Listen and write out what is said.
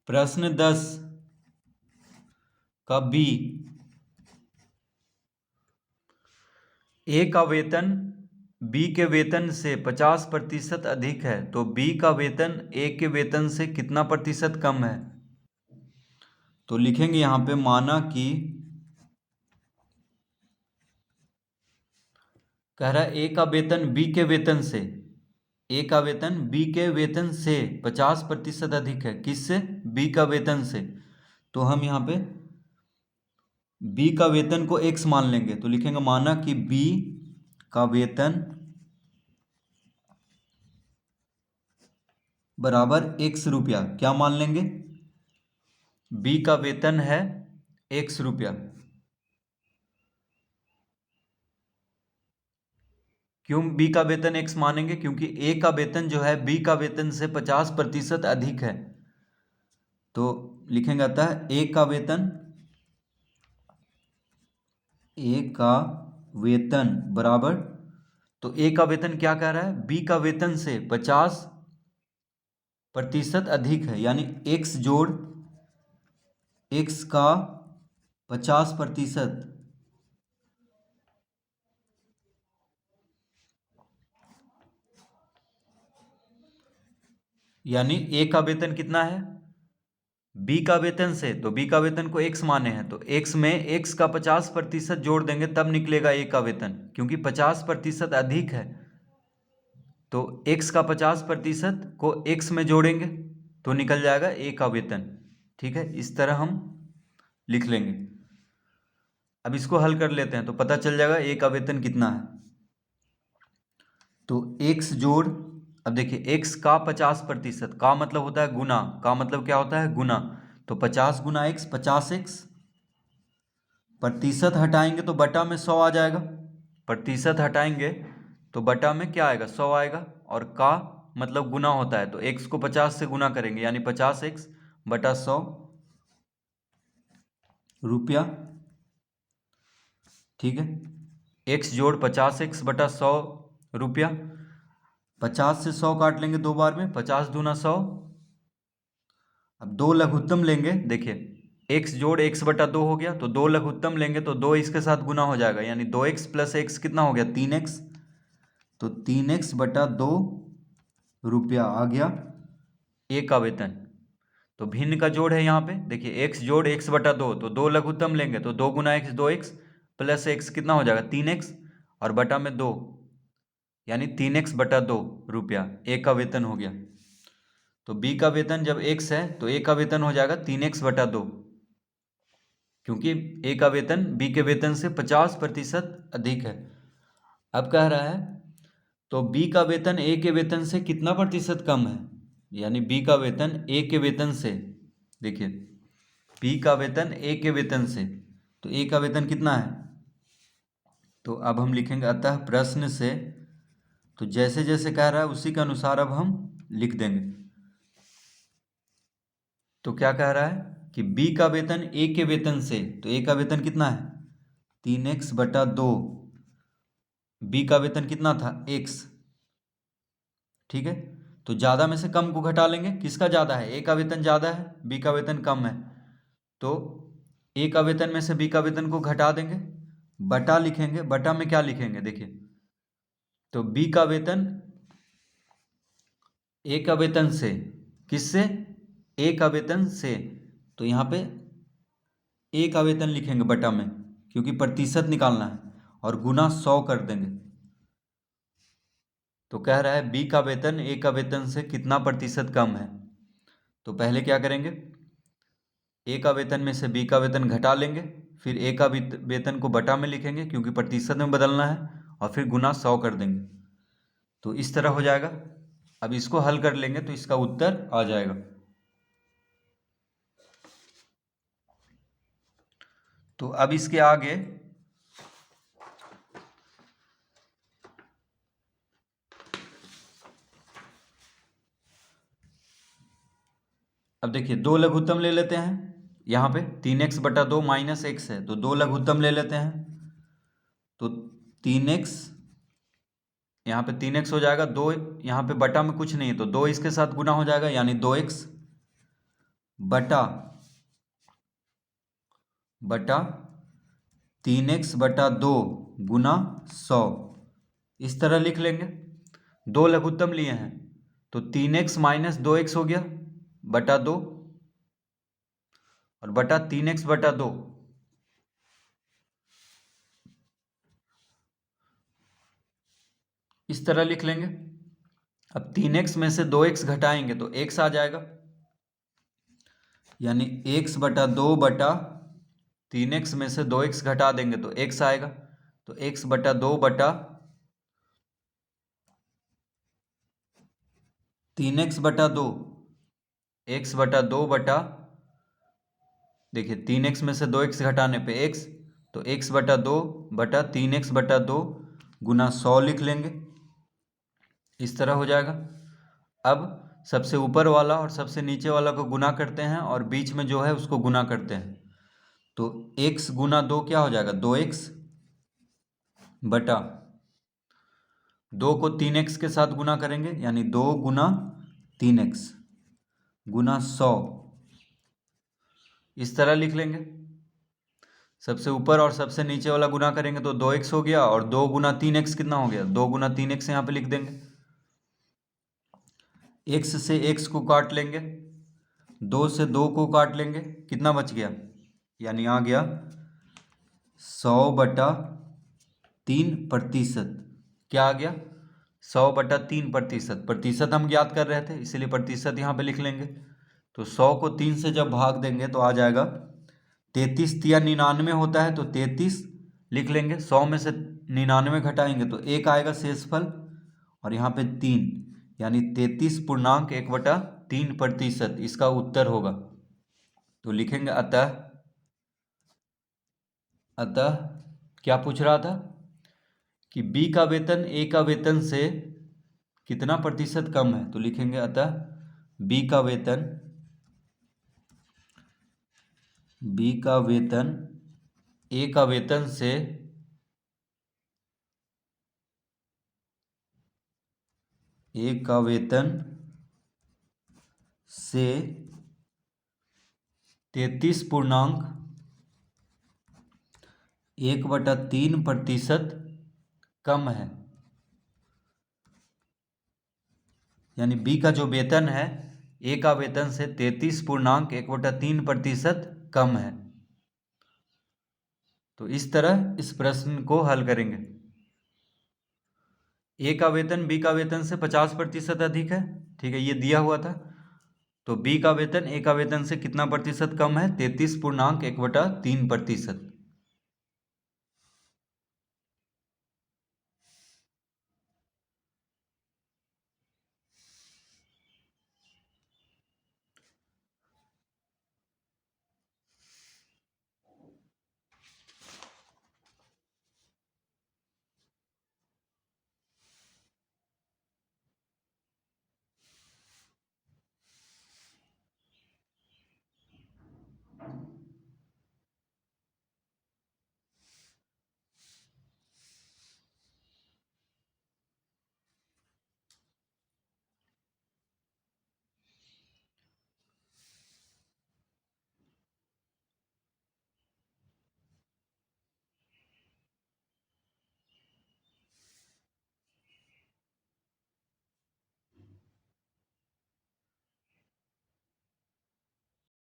प्रश्न 10 का बी। ए का वेतन बी के वेतन से 50% अधिक है तो बी का वेतन ए के वेतन से कितना प्रतिशत कम है। तो लिखेंगे यहां पे माना कि कह रहा है ए का वेतन बी के वेतन से, ए का वेतन बी के वेतन से 50% अधिक है। किससे? बी का वेतन से। तो हम यहाँ पे बी का वेतन को एक्स मान लेंगे। तो लिखेंगे माना कि बी का वेतन बराबर एक्स रुपया। क्या मान लेंगे? बी का वेतन है एक्स रुपया। क्यों बी का वेतन एक्स मानेंगे? क्योंकि ए का वेतन जो है बी का वेतन से 50% अधिक है। तो लिखेंगे अतः ए का वेतन बराबर, तो ए का वेतन क्या कह रहा है? बी का वेतन से 50% अधिक है, यानी एक्स जोड़ एक्स का 50%, यानी ए का वेतन कितना है बी का वेतन से। तो बी का वेतन को एक्स माने हैं तो एक्स में एक्स का 50% जोड़ देंगे तब निकलेगा ए का वेतन, क्योंकि 50% अधिक है। तो एक्स का 50% को एक्स में जोड़ेंगे तो निकल जाएगा ए का वेतन। ठीक है, इस तरह हम लिख लेंगे। अब इसको हल कर लेते हैं तो पता चल जाएगा ए का वेतन कितना है। तो एक्स जोड़, अब देखिए एक्स का 50%, का मतलब होता है गुना, का मतलब क्या होता है? गुना। तो 50 गुना एक्स 50x, प्रतिशत हटाएंगे तो बटा में 100 आ जाएगा। प्रतिशत हटाएंगे तो बटा में क्या आएगा? 100 आएगा। और का मतलब गुना होता है तो x को 50 से गुना करेंगे, यानी 50x बटा 100 रुपया। ठीक है, x जोड़ 50x बटा 100 रुपया। 50 से 100 काट लेंगे दो बार में, 50 दूना 100। अब दो लघुत्तम लेंगे, देखिए x जोड़ x बटा 2 हो गया, तो दो लघुत्तम लेंगे तो दो इसके साथ गुना हो जाएगा, यानी 2x प्लस x कितना हो गया? 3x। तो 3x बटा 2 रुपया आ गया ए का वेतन। तो भिन्न का जोड़ है यहाँ पे, देखिए x जोड़ x बटा 2, तो दो लघुत्तम लेंगे तो 2 गुना x 2x प्लस x कितना हो जाएगा? 3x, और बटा में 2, यानी 3x बटा 2 रुपया ए का वेतन हो गया। तो बी का वेतन जब x है तो ए का वेतन हो जाएगा 3x बटा 2, क्योंकि ए का वेतन बी के वेतन से 50% अधिक है। अब कह रहा है तो बी का वेतन ए के वेतन से कितना प्रतिशत कम है, यानी बी का वेतन ए के वेतन से, देखिए बी का वेतन ए के वेतन से, तो ए का वेतन कितना है? तो अब हम लिखेंगे अतः प्रश्न से, तो जैसे जैसे कह रहा है उसी के अनुसार अब हम लिख देंगे। तो क्या कह रहा है कि बी का वेतन ए के वेतन से, तो ए का वेतन कितना है? 3x बटा 2। बी का वेतन कितना था? x। ठीक है, तो ज़्यादा में से कम को घटा लेंगे। किसका ज़्यादा है? ए का वेतन ज़्यादा है, बी का वेतन कम है। तो ए का वेतन में से बी का वेतन को घटा देंगे, बटा लिखेंगे। बटा में क्या लिखेंगे? देखिए तो बी का वेतन ए का वेतन से, किससे? ए का वेतन से। तो यहाँ पे ए का वेतन लिखेंगे बटा में, क्योंकि प्रतिशत निकालना है, और गुना 100 कर देंगे। तो कह रहा है बी का वेतन ए का वेतन से कितना प्रतिशत कम है। तो पहले क्या करेंगे? ए का वेतन में से बी का वेतन घटा लेंगे, फिर ए का वेतन को बटा में लिखेंगे क्योंकि प्रतिशत में बदलना है, और फिर गुना 100 कर देंगे। तो इस तरह हो जाएगा। अब इसको हल कर लेंगे तो इसका उत्तर आ जाएगा। तो अब इसके आगे अब देखिए दो लघुत्तम ले लेते हैं। यहाँ पे 3x बटा 2 माइनस एक्स है, तो दो लघुत्तम ले लेते हैं। तो 3x, यहाँ पे 3x हो जाएगा, दो यहाँ पे बटा में कुछ नहीं है तो दो इसके साथ गुना हो जाएगा, यानी 2x बटा 3x बटा 2 गुना 100, इस तरह लिख लेंगे। दो लघुत्तम लिए हैं तो 3x माइनस 2x हो गया बटा 2 और बटा 3x बटा 2। इस तरह लिख लेंगे। अब 3x में से 2x घटाएंगे तो x आ जाएगा, यानी x बटा 2 बटा 3x में से 2x घटा देंगे तो x आएगा। तो x बटा 2 बटा 3x बटा 2, x बटा 2 बटा, देखिए 3x में से 2x घटाने पे x, तो x बटा 2 बटा 3x बटा 2 गुना 100 लिख लेंगे। इस तरह हो जाएगा। अब सबसे ऊपर वाला और सबसे नीचे वाला को गुना करते हैं और बीच में जो है उसको गुना करते हैं। तो x गुना 2 क्या हो जाएगा, 2x बटा 2 को 3x के साथ गुना करेंगे, यानी 2 गुना 3x गुना 100, इस तरह लिख लेंगे। सबसे ऊपर और सबसे नीचे वाला गुना करेंगे तो 2x हो गया और 2 गुना 3x कितना हो गया, 2 गुना 3x यहाँ पे लिख देंगे। x से x को काट लेंगे, 2 से 2 को काट लेंगे, कितना बच गया, यानी आ गया 100 बटा 3%। क्या आ गया, 100 बटा 3%। प्रतिशत हम ज्ञात कर रहे थे इसीलिए प्रतिशत यहाँ पे लिख लेंगे। तो 100 को 3 से जब भाग देंगे तो आ जाएगा 33 या 99 होता है तो 33 लिख लेंगे। 100 में से 99 घटाएंगे तो 1 आएगा शेषफल और यहाँ पे 3, यानी 33.1/3% इसका उत्तर होगा। तो लिखेंगे अतः क्या पूछ रहा था कि B का वेतन A का वेतन से कितना प्रतिशत कम है, तो लिखेंगे अतः B का वेतन A का वेतन से A का वेतन से 33.1/3% कम है। यानी B का जो वेतन है A का वेतन से 33.1/3% कम है। तो इस तरह इस प्रश्न को हल करेंगे। A का वेतन B का वेतन से 50% अधिक है, ठीक है, ये दिया हुआ था। तो B का वेतन A का वेतन से कितना प्रतिशत कम है, 33.1/3%।